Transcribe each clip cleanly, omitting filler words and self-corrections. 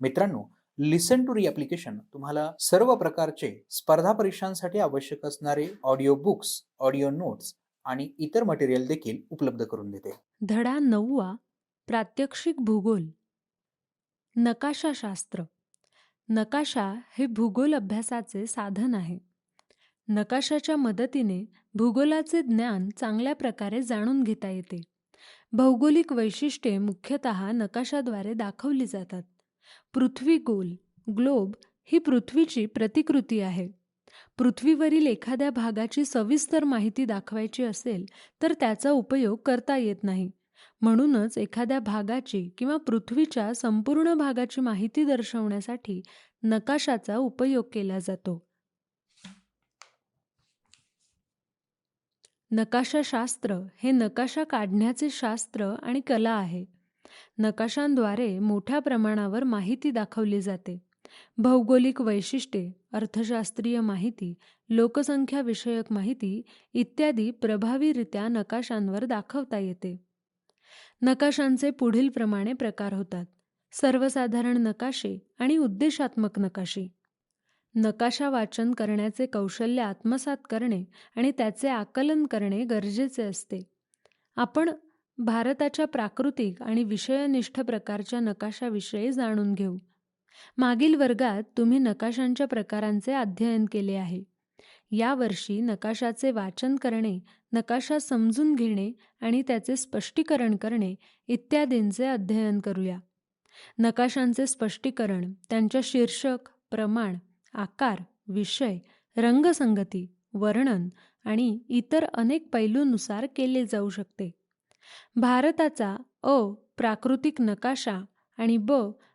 मित्रांनो, लिसन टू री ॲप्लिकेशन तुम्हाला सर्व प्रकारचे स्पर्धा परीक्षांसाठी आवश्यक असणारे ऑडिओ बुक्स, ऑडिओ नोट्स आणि इतर मटेरियल देखील उपलब्ध करून देते. धडा 9वा प्रात्यक्षिक भूगोल. नकाशाशास्त्र. नकाशा हे भूगोल अभ्यासाचे साधन आहे. नकाशाच्या मदतीने भूगोलाचे ज्ञान चांगल्या प्रकारे जाणून घेता येते. भौगोलिक वैशिष्ट्ये मुख्यतः नकाशाद्वारे दाखवली जातात. पृथ्वी गोल, ग्लोब ही पृथ्वीची प्रतिकृती आहे. पृथ्वीवरील एखाद्या भागाची सविस्तर माहिती दाखवायची असेल तर त्याचा उपयोग करता येत नाही. म्हणूनच एखाद्या भागाची किंवा पृथ्वीच्या संपूर्ण भागाची माहिती दर्शवण्यासाठी नकाशाचा उपयोग केला जातो. नकाशाशास्त्र हे नकाशा काढण्याचे शास्त्र आणि कला आहे. नकाशांद्वारे मोठ्या प्रमाणावर माहिती दाखवली जाते. भौगोलिक वैशिष्ट्ये, अर्थशास्त्रीय माहिती, लोकसंख्या विषयक माहिती इत्यादी प्रभावीरित्या नकाशांवर दाखवता येते. नकाशांचे पुढील प्रमाणे प्रकार होतात: सर्वसाधारण नकाशे आणि उद्देशात्मक नकाशे. नकाशा वाचन करण्याचे कौशल्य आत्मसात करणे आणि त्याचे आकलन करणे गरजेचे असते. आपण भारताच्या प्राकृतिक आणि विषयनिष्ठ प्रकारच्या नकाशाविषयी जाणून घेऊ. मागील वर्गात तुम्ही नकाशांच्या प्रकारांचे अध्ययन केले आहे. यावर्षी नकाशाचे वाचन करणे, नकाशा समजून घेणे आणि त्याचे स्पष्टीकरण करणे इत्यादींचे अध्ययन करूया. नकाशांचे स्पष्टीकरण त्यांच्या शीर्षक, प्रमाण, आकार, विषय, रंगसंगती, वर्णन आणि इतर अनेक पैलूंनुसार केले जाऊ शकते. भारताचा अ प्राकृतिक नकाशा आणि ब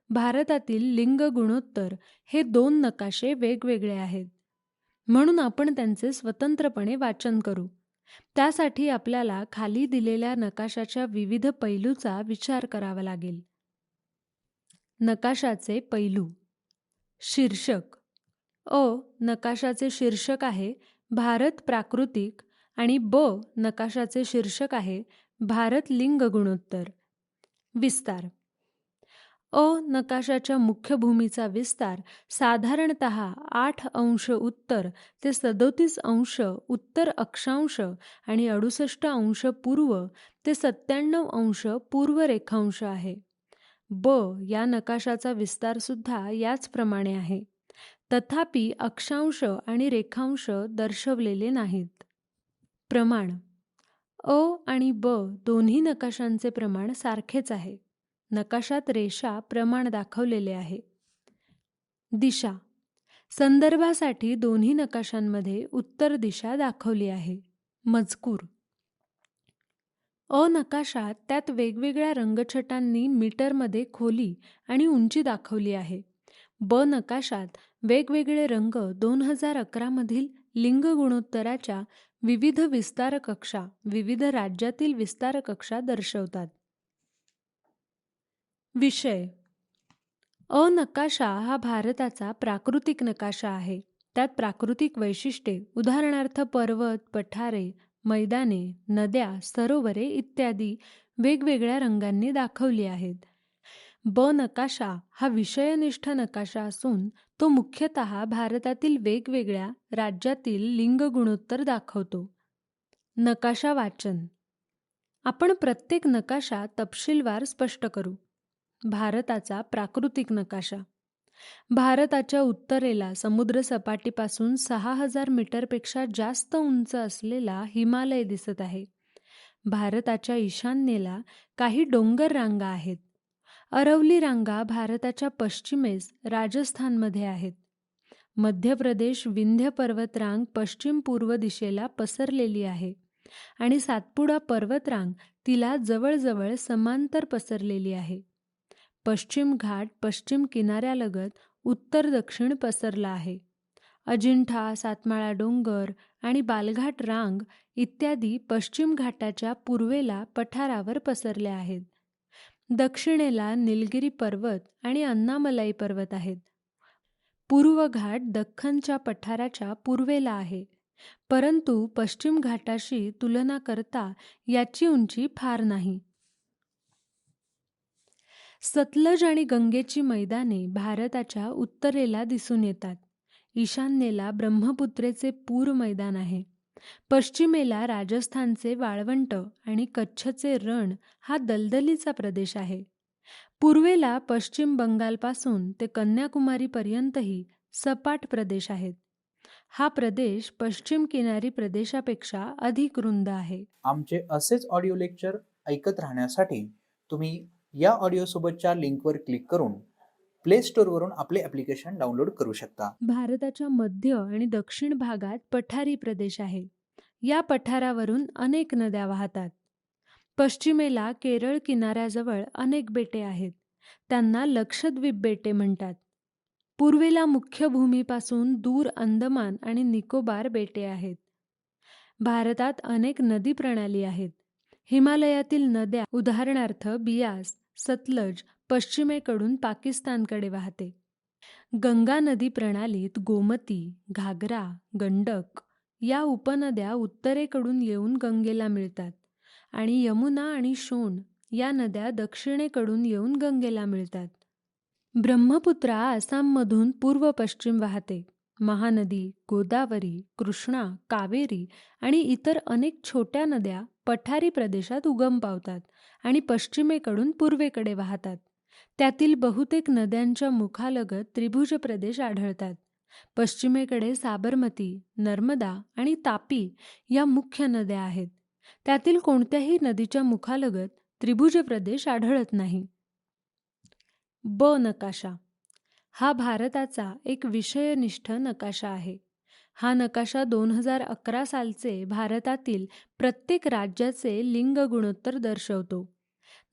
भारतातील लिंग गुणोत्तर हे 2 नकाशे वेगवेगळे आहेत. म्हणून आपण त्यांचे स्वतंत्रपणे वाचन करू. त्यासाठी आपल्याला खाली दिलेल्या नकाशाच्या विविध पैलूचा विचार करावा लागेल. नकाशाचे पैलू. शीर्षक. अ नकाशाचे शीर्षक आहे भारत प्राकृतिक आणि ब नकाशाचे शीर्षक आहे भारत लिंग गुणोत्तर. विस्तार. अ नकाशाच्या मुख्य भूमीचा विस्तार साधारणतः 8 अंश उत्तर ते 37 अंश उत्तर अक्षांश आणि 68 अंश पूर्व ते 97 अंश पूर्व रेखांश आहे. ब या नकाशाचा विस्तार सुद्धा याचप्रमाणे आहे. तथापि अक्षांश आणि रेखांश दर्शवलेले नाहीत. प्रमाण. अ आणि ब दोन्ही नकाशांचे प्रमाण सारखेच आहे. नकाशात रेषा प्रमाण दाखवलेले आहे. दिशा. संदर्भासाठी दोन्ही नकाशांमध्ये उत्तर दिशा दाखवली आहे. मजकूर. अ नकाशात त्यात वेगवेगळ्या रंगछटांनी मीटरमध्ये खोली आणि उंची दाखवली आहे. ब नकाशात वेगवेगळे रंग 2011 मधील लिंग गुणोत्तराच्या विविध विस्तार कक्षा, विविध राज्यातील विस्तार कक्षा दर्शवतात. विषय. अ नकाशा हा भारताचा प्राकृतिक नकाशा आहे. त्यात प्राकृतिक वैशिष्ट्ये, उदाहरणार्थ पर्वत, पठारे, मैदाने, नद्या, सरोवरे इत्यादी वेगवेगळ्या रंगांनी दाखवली आहेत. ब नकाशा हा विषयनिष्ठ नकाशा असून तो मुख्यतः भारतातील वेगवेगळ्या राज्यातील लिंग गुणोत्तर दाखवतो. नकाशा वाचन. आपण प्रत्येक नकाशा तपशीलवार स्पष्ट करू. भारताचा प्राकृतिक नकाशा. भारताच्या उत्तरेला समुद्रसपाटीपासून 6000 मीटरपेक्षा जास्त उंच असलेला हिमालय दिसत आहे. भारताच्या ईशान्येला काही डोंगर रांगा आहेत. अरवली रांगा भारताच्या पश्चिमेस राजस्थानमध्ये आहेत. मध्य प्रदेश विंध्य पर्वतरांग पश्चिम पूर्व दिशेला पसरलेली आहे आणि सातपुडा पर्वतरांग तिला जवळजवळ समांतर पसरलेली आहे. पश्चिम घाट पश्चिम किनाऱ्यालगत उत्तर दक्षिण पसरला आहे. अजिंठा, सातमाळा डोंगर आणि बालघाट रांग इत्यादी पश्चिम घाटाच्या पूर्वेला पठारावर पसरल्या आहेत. दक्षिणेला निलगिरी पर्वत आणि अन्नामलाई पर्वत आहेत. पूर्व घाट दख्खनच्या पठाराच्या पूर्वेला आहे, परंतु पश्चिम घाटाशी तुलना करता याची उंची फार नाही. सतलज आणि गंगेची मैदाने भारताच्या उत्तरेला दिसून येतात. ईशान्येला ब्रह्मपुत्रेचे पूर मैदान आहे. पश्चिमेला राजस्थानचे वाळवंट आणि कच्छचे रण हा दलदलीचा प्रदेश आहे. पूर्वेला पश्चिम बंगालपासून ते कन्याकुमारीपर्यंतही सपाट प्रदेश आहेत. हा प्रदेश पश्चिम किनारी प्रदेशापेक्षा अधिक रुंद आहे. आमचे असेच ऑडिओ लेक्चर ऐकत राहण्यासाठी तुम्ही या ऑडिओसोबतच्या लिंकवर क्लिक करून प्ले स्टोअरवरून आपले ॲप्लिकेशन डाउनलोड करू शकता. भारताच्या मध्य आणि दक्षिण भागात पठारी प्रदेश आहे. या पठारावरून अनेक नद्या वाहतात. पश्चिमेला केरळ किनाऱ्याजवळ अनेक बेटे आहेत. त्यांना लक्षद्वीप बेटे म्हणतात. पूर्वेला मुख्य भूमीपासून दूर अंदमान आणि निकोबार बेटे आहेत. भारतात अनेक नदी प्रणाली आहेत. हिमालयातील नद्या उदाहरणार्थ बियास, सतलज पश्चिमेकडून पाकिस्तानकडे वाहते. गंगा नदी प्रणालीत गोमती, घागरा, गंडक या उपनद्या उत्तरेकडून येऊन गंगेला मिळतात आणि यमुना आणि शोण या नद्या दक्षिणेकडून येऊन गंगेला मिळतात. ब्रह्मपुत्रा आसाममधून पूर्व पश्चिम वाहते. महानदी, गोदावरी, कृष्णा, कावेरी आणि इतर अनेक छोट्या नद्या पठारी प्रदेशात उगम पावतात आणि पश्चिमेकडून पूर्वेकडे वाहतात. त्यातील बहुतेक नद्यांच्या मुखालगत त्रिभुज प्रदेश आढळतात. पश्चिमेकडे साबरमती, नर्मदा आणि तापी या मुख्य नद्या आहेत. त्यातील कोणत्याही नदीच्या मुखालगत त्रिभुज प्रदेश आढळत नाही. ब नकाशा हा भारताचा एक विषयनिष्ठ नकाशा आहे. हा नकाशा 2011 सालचे भारतातील प्रत्येक राज्याचे लिंग गुणोत्तर दर्शवतो.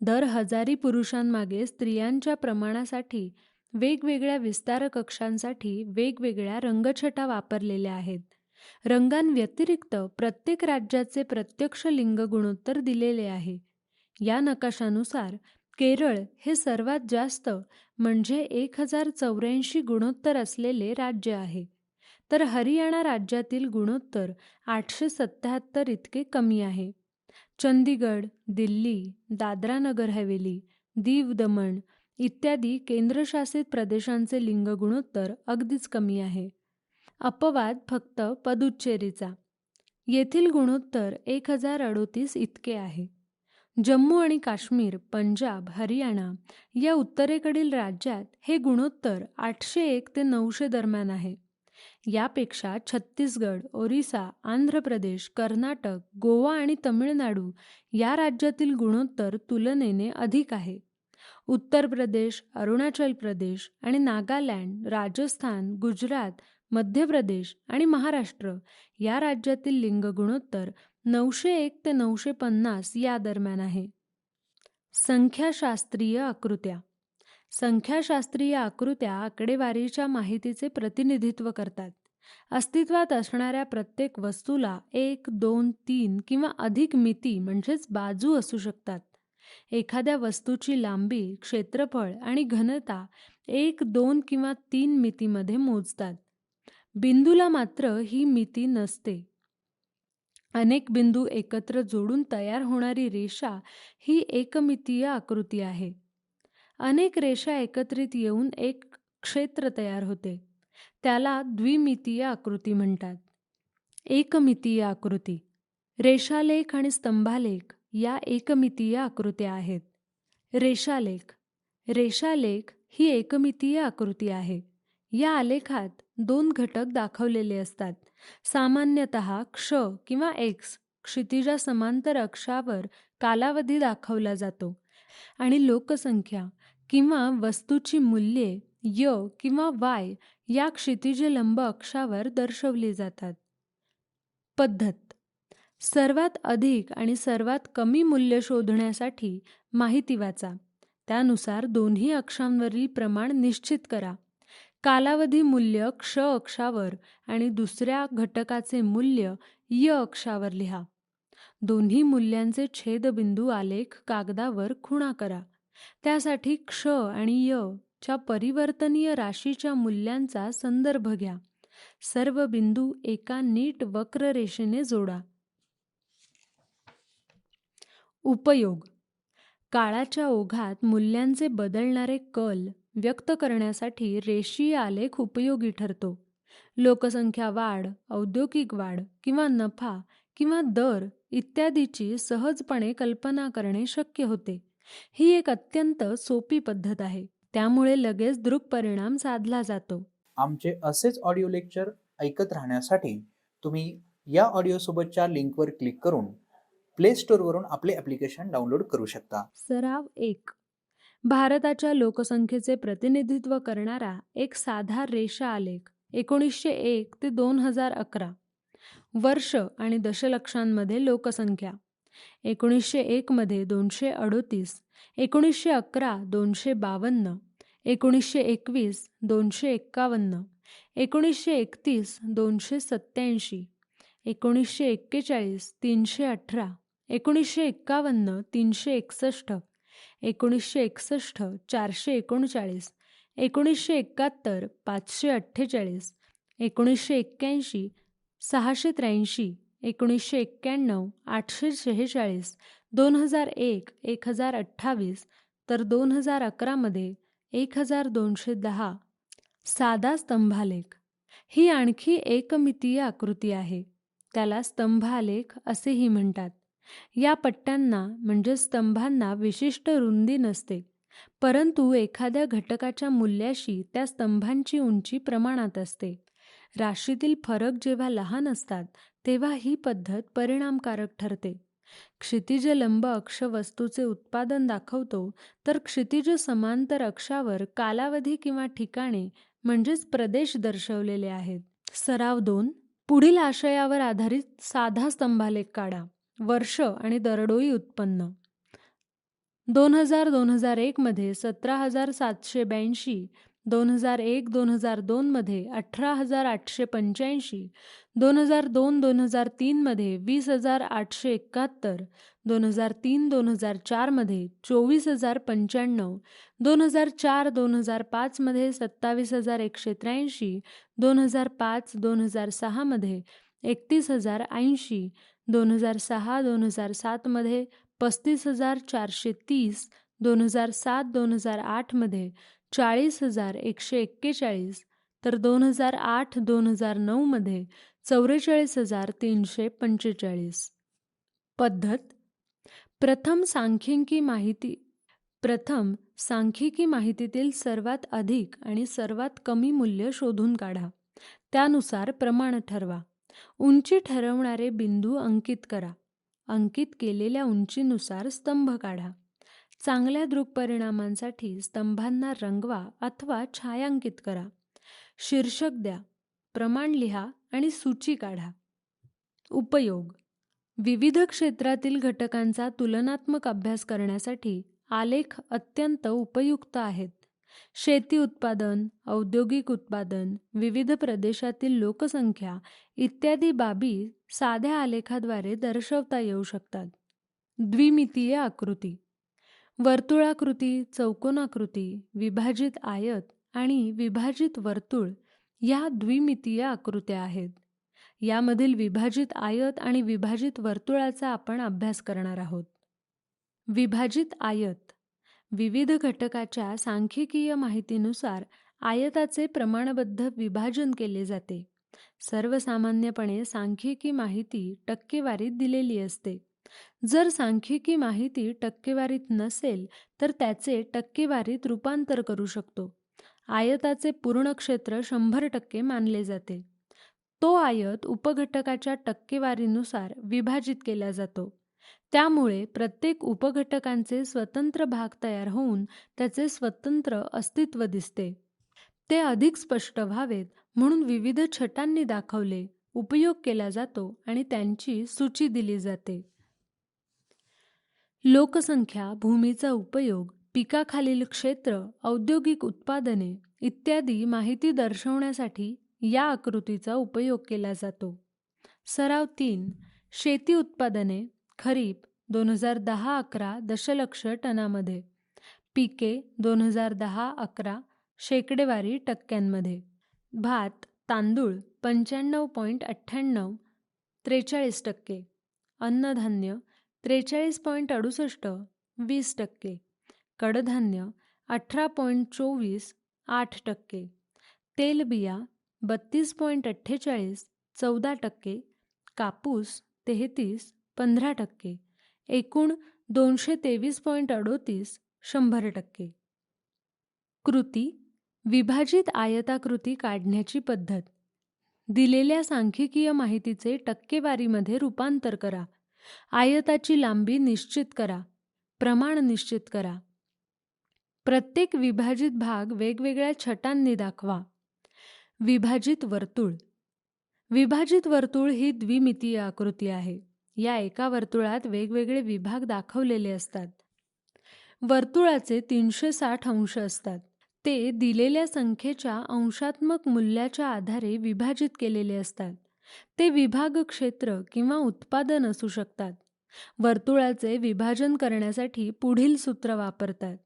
दर हजारी पुरुषांमागे स्त्रियांच्या प्रमाणासाठी वेगवेगळ्या विस्तार कक्षांसाठी वेगवेगळ्या रंगछटा वापरलेल्या आहेत. रंगांव्यतिरिक्त प्रत्येक राज्याचे प्रत्यक्ष लिंग गुणोत्तर दिलेले आहे. या नकाशानुसार केरळ हे सर्वात जास्त म्हणजे 1084 गुणोत्तर असलेले राज्य आहे. तर हरियाणा राज्यातील गुणोत्तर 877 इतके कमी आहे. चंदीगड, दिल्ली, दादरा नगर हवेली, दीव दमण इत्यादी केंद्रशासित प्रदेशांचे लिंग गुणोत्तर अगदीच कमी आहे. अपवाद फक्त पदुच्चेरीचा. येथील गुणोत्तर 1038 इतके आहे. जम्मू आणि काश्मीर, पंजाब, हरियाणा या उत्तरेकडील राज्यात हे गुणोत्तर 801 ते 900 दरम्यान आहे. यापेक्षा छत्तीसगड, ओरिसा, आंध्र प्रदेश, कर्नाटक, गोवा आणि तमिळनाडू या राज्यातील गुणोत्तर तुलनेने अधिक आहे. उत्तर प्रदेश, अरुणाचल प्रदेश आणि नागालँड, राजस्थान, गुजरात, मध्य प्रदेश आणि महाराष्ट्र या राज्यातील लिंग गुणोत्तर 901 ते 950 या दरम्यान आहे. संख्याशास्त्रीय आकृत्या. संख्याशास्त्रीय आकृत्या आकडेवारीच्या माहितीचे प्रतिनिधित्व करतात. अस्तित्वात असणाऱ्या प्रत्येक वस्तूला 1, 2, 3 किंवा अधिक मिती म्हणजेच बाजू असू शकतात. एखाद्या वस्तूची लांबी, क्षेत्रफळ आणि घनता 1, 2 किंवा 3 मितीमध्ये मोजतात. बिंदूला मात्र ही मिती नसते. अनेक बिंदू एकत्र जोडून तयार होणारी रेषा ही एकमितीय आकृती आहे. अनेक रेषा एकत्रित येऊन एक क्षेत्र तयार होते. त्याला द्विमितीय आकृती म्हणतात. एकमितीय आकृती. रेषालेख आणि स्तंभालेख या एकमितीय आकृत्या आहेत. रेषालेख. रेषालेख ही एकमितीय आकृती आहे. या आलेखात 2 घटक दाखवलेले असतात. सामान्यतः क्ष किंवा एक्स क्षितिजा समांतर अक्षावर कालावधी दाखवला जातो आणि लोकसंख्या किंवा वस्तूची मूल्ये य किंवा वाय या क्षितिज लंब अक्षावर दर्शवली जातात. पद्धत. सर्वात अधिक आणि सर्वात कमी मूल्य शोधण्यासाठी माहिती वाचा. त्यानुसार दोन्ही अक्षांवरील प्रमाण निश्चित करा. कालावधी मूल्य क्ष अक्षावर आणि दुसऱ्या घटकाचे मूल्य य अक्षावर लिहा. दोन्ही मूल्यांचे छेदबिंदू आलेख कागदावर खुणा करा. त्यासाठी क्ष आणि य च्या परिवर्तनीय राशीच्या मूल्यांचा संदर्भ घ्या. सर्व बिंदू एका नीट वक्र रेषेने जोडा. उपयोग. काळाच्या ओघात मूल्यांचे बदलणारे कल व्यक्त करण्यासाठी रेषीय आलेख उपयोगी ठरतो. लोकसंख्या वाढ, औद्योगिक वाढ किंवा नफा किंवा दर इत्यादीची सहजपणे कल्पना करणे शक्य होते. ही एक अत्यंत सोपी पद्धत आहे. त्यामुळे लगेच दृक परिणाम साधला जातो. आमचे असेच ऑडिओ लेक्चर ऐकत राहण्यासाठी तुम्ही या ऑडिओसोबतच्या लिंकवर क्लिक करून प्ले स्टोअरवरून आपले ॲप्लिकेशन डाउनलोड करू शकता. सराव 1. भारताच्या लोकसंख्येचे प्रतिनिधित्व करणारा एक साधा रेषा आलेख 1901 ते 2011. वर्ष आणि दशलक्षांमध्ये लोकसंख्या. 1901 मध्ये 238, 1911 252, 1921 251, 1931 287, 1941 318, 1951 361, 1961 439, 1971 548, 1981 683, 1991 846, 2001 1028 तर 2011 मध्ये 1210. साधा स्तंभालेख ही आणखी एकमितीय आकृती आहे. त्याला स्तंभालेख असेही म्हणतात. या पट्ट्यांना म्हणजे स्तंभांना विशिष्ट रुंदी नसते, परंतु एखाद्या घटकाच्या मूल्याशी त्या स्तंभांची उंची प्रमाणात असते. राशीतील फरक जेव्हा लहान असतात तेव्हा ही पद्धत परिणामकारक ठरते. क्षितिज लंब अक्ष वस्तूचे उत्पादन दाखवतो, तर क्षितिज समांतर अक्षावर कालावधी किंवा ठिकाणे म्हणजेच प्रदेश दर्शवलेले आहेत. सराव 2. पुढील आशयावर आधारित साधा स्तंभालेख काढा. वर्ष आणि दरडोई उत्पन्न. 2000-2001 मध्ये 17,782, 2001-2002 मध्ये 18,885, 2002-2003 मध्ये 20,871, 2003-2004 मध्ये 24,095, 2004-2005 मध्ये 27,183, 2005-2006 मध्ये 31,080, 2006-2007 मध्ये 35,430, 2007-2008 मध्ये 40,141 तर 2008-2009 मध्ये 44,345. पद्धत. प्रथम सांख्यिकी माहितीतील सर्वात अधिक आणि सर्वात कमी मूल्य शोधून काढा. त्यानुसार प्रमाण ठरवा. उंची ठरवणारे बिंदू अंकित करा. अंकित केलेल्या उंचीनुसार स्तंभ काढा. चांगल्या दृक परिणामांसाठी स्तंभांना रंगवा अथवा छायांकित करा. शीर्षक द्या, प्रमाण लिहा आणि सूची काढा. उपयोग. विविध क्षेत्रातील घटकांचा तुलनात्मक अभ्यास करण्यासाठी आलेख अत्यंत उपयुक्त आहेत. शेती उत्पादन, औद्योगिक उत्पादन, विविध प्रदेशातील लोकसंख्या इत्यादी बाबी साध्या आलेखाद्वारे दर्शवता येऊ शकतात. द्विमितीय आकृती. वर्तुळाकृती, चौकोनाकृती, विभाजित आयत आणि विभाजित वर्तुळ या द्विमितीय आकृत्या आहेत. यामधील विभाजित आयत आणि विभाजित वर्तुळाचा आपण अभ्यास करणार आहोत. विभाजित आयत. विविध घटकाच्या सांख्यिकीय माहितीनुसार आयताचे प्रमाणबद्ध विभाजन केले जाते. सर्वसामान्यपणे सांख्यिकी माहिती टक्केवारीत दिलेली असते. जर सांख्यिकी माहिती टक्केवारीत नसेल तर त्याचे टक्केवारीत रूपांतर करू शकतो. आयताचे पूर्ण क्षेत्र 100% मानले जाते. तो आयत उपघटकाच्या टक्केवारीनुसार विभाजित केला जातो. त्यामुळे प्रत्येक उपघटकांचे स्वतंत्र भाग तयार होऊन त्याचे स्वतंत्र अस्तित्व दिसते. ते अधिक स्पष्ट व्हावेत म्हणून विविध छटांनी दाखवले, उपयोग केला जातो आणि त्यांची सूची दिली जाते. लोकसंख्या, भूमीचा उपयोग, पिकाखालील क्षेत्र, औद्योगिक उत्पादने इत्यादी माहिती दर्शवण्यासाठी या आकृतीचा उपयोग केला जातो. सराव 3. शेती उत्पादने. खरीप 2010-11 दशलक्ष टनामध्ये. पिके 2010-11 शेकडेवारी टक्क्यांमध्ये. भात, तांदूळ 95.98 43%. अन्नधान्य 43.68 20%, कडधान्य 18.24 8%, तेलबिया 32.48 14%, कापूस 33 15%, एकूण 223.38 100%. कृती: विभाजित आयताकृती काढण्याची पद्धत. दिलेल्या सांख्यिकीय माहितीचे टक्केवारीमध्ये रूपांतर करा. आयताची लांबी निश्चित करा. प्रमाण निश्चित करा. प्रत्येक विभाजित भाग वेगवेगळ्या छटांनी दाखवा. विभाजित वर्तुळ. विभाजित वर्तुळ ही द्विमितीय आकृती आहे. या एका वर्तुळात वेगवेगळे विभाग दाखवलेले असतात. वर्तुळाचे 360 अंश असतात. ते दिलेल्या संख्येच्या अंशात्मक मूल्याच्या आधारे विभाजित केलेले असतात. ते विभाग क्षेत्र किंवा उत्पादन असू शकतात. वर्तुळाचे विभाजन करण्यासाठी पुढील सूत्र वापरतात.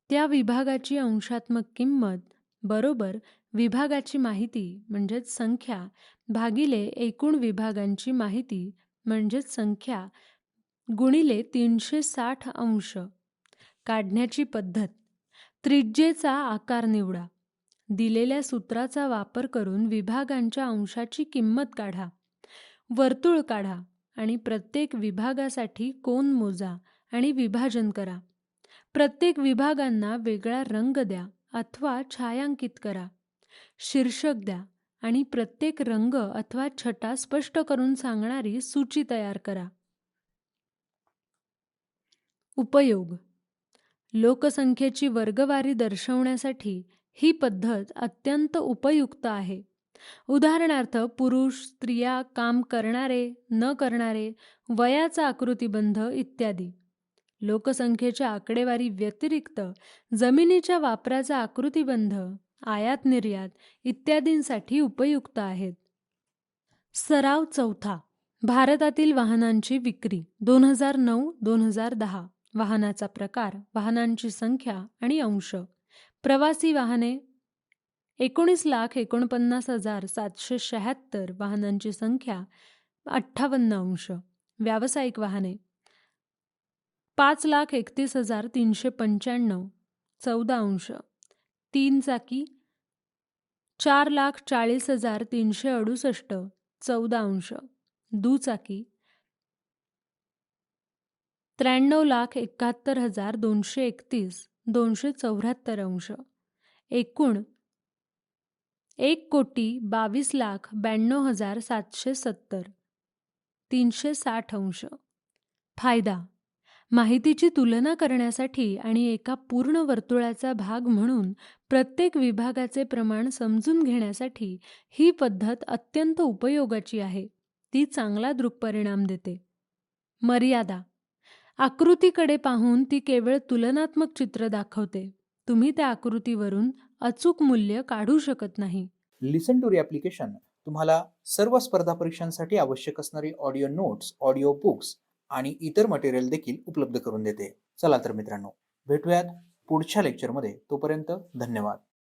त्या विभागाची अंशात्मक किंमत बरोबर विभागाची माहिती म्हणजेच संख्या भागिले एकूण विभागांची माहिती म्हणजेच संख्या गुणिले 360 अंश. काढण्याची पद्धत. त्रिज्येचा आकार निवडा. दिलेल्या सूत्राचा वापर करून विभागांच्या अंशाची किंमत काढा. वर्तुळ काढा आणि प्रत्येक विभागासाठी कोन मोजा आणि विभाजन करा. प्रत्येक विभागांना वेगळा रंग द्या अथवा छायांकित करा. शीर्षक द्या आणि प्रत्येक रंग अथवा छटा स्पष्ट करून सांगणारी सूची तयार करा. उपयोग. लोकसंख्येची वर्गवारी दर्शवण्यासाठी ही पद्धत अत्यंत उपयुक्त आहे. उदाहरणार्थ पुरुष, स्त्रिया, काम करणारे, न करणारे, वयाचा आकृतिबंध इत्यादी. लोकसंख्येच्या आकडेवारी व्यतिरिक्त जमिनीच्या वापराचा आकृतिबंध, आयात निर्यात इत्यादींसाठी उपयुक्त आहेत. सराव 4. भारतातील वाहनांची विक्री 2009-2010. वाहनाचा प्रकार, वाहनांची संख्या आणि अंश. प्रवासी वाहने 19,49,776. वाहनांची संख्या 58 अंश. व्यावसायिक वाहने 5,31,395 14 अंश. 3 चाकी 4,40,368 14 अंश. दुचाकी 93,71,231 274 अंश. एकूण 1,22,92,770 360 अंश. फायदा. माहितीची तुलना करण्यासाठी आणि एका पूर्ण वर्तुळाचा भाग म्हणून प्रत्येक विभागाचे प्रमाण समजून घेण्यासाठी ही पद्धत अत्यंत उपयोगाची आहे. ती चांगला दृक्परिणाम देते. मर्यादा. आकृतीकडे पाहून ती केवळ तुलनात्मक चित्र दाखवते. तुम्ही त्या आकृतीवरून अचूक मूल्य काढू शकत नाही. लिसन टू री ॲप्लिकेशन तुम्हाला सर्व स्पर्धा परीक्षांसाठी आवश्यक असणारी ऑडिओ नोट्स, ऑडिओ बुक्स आणि इतर मटेरियल देखील उपलब्ध करून देते. चला तर मित्रांनो, भेटूयात पुढच्या लेक्चरमध्ये. तोपर्यंत धन्यवाद.